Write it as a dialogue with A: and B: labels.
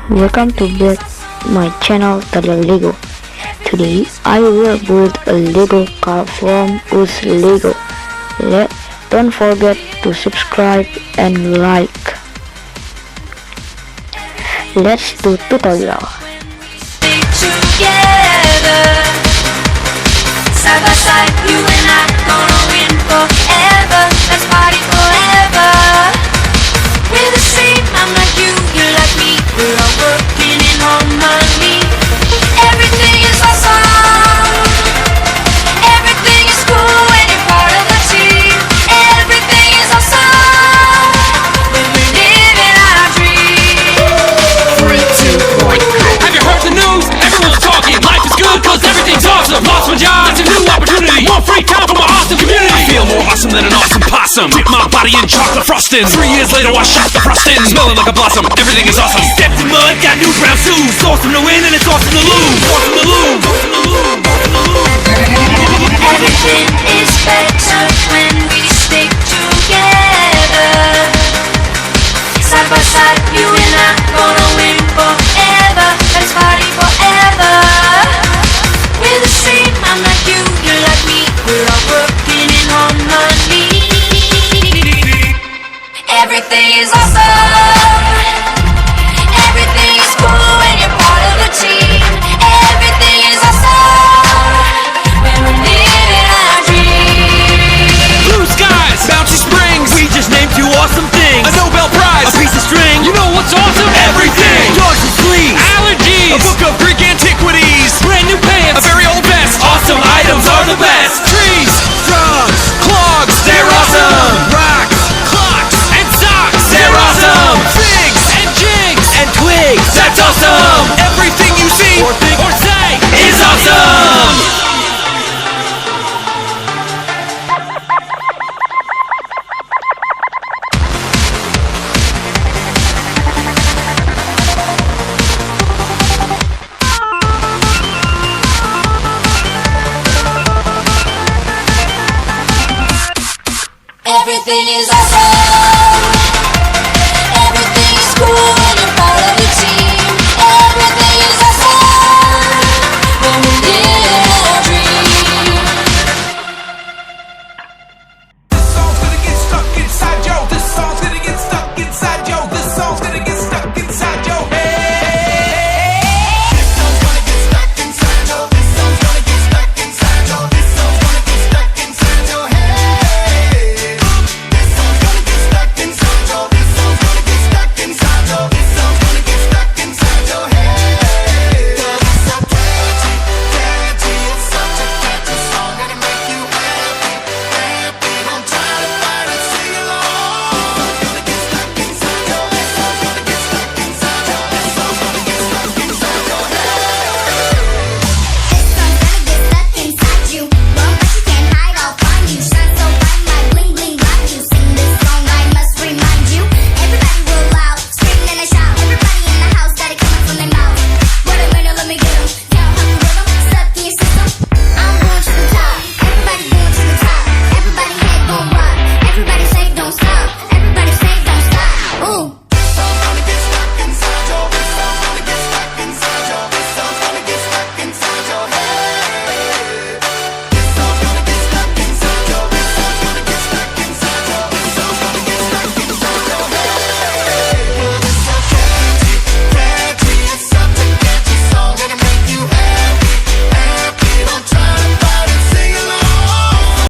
A: Welcome to back my channel Tadya Lego. Today I will build a Lego car from used Lego. Don't forget to subscribe and like. Let's do tutorial.
B: Together, side by side, you and I gonna win forever. Let's party forever. We're the same, I'm like you, you're like me. We're all working in harmony. Everything is awesome. Everything is cool when you're part of the team. Everything is awesome when we're living our dreams.
C: 3, 2, 1, go. Have you heard the news? Everyone's talking. Life is good cause everything's awesome. Lost my job, it's a new opportunity. More free time for my awesome community. I feel more awesome than an awesome possum. Dip my body in chocolate frosting. 3 years later I shot the frosting. Smelling like a blossom, everything is awesome. Stepped in mud, got new brown shoes. It's awesome to win and it's awesome to lose. Awesome to lose. Awesome to lose. Awesome to lose.
B: Everything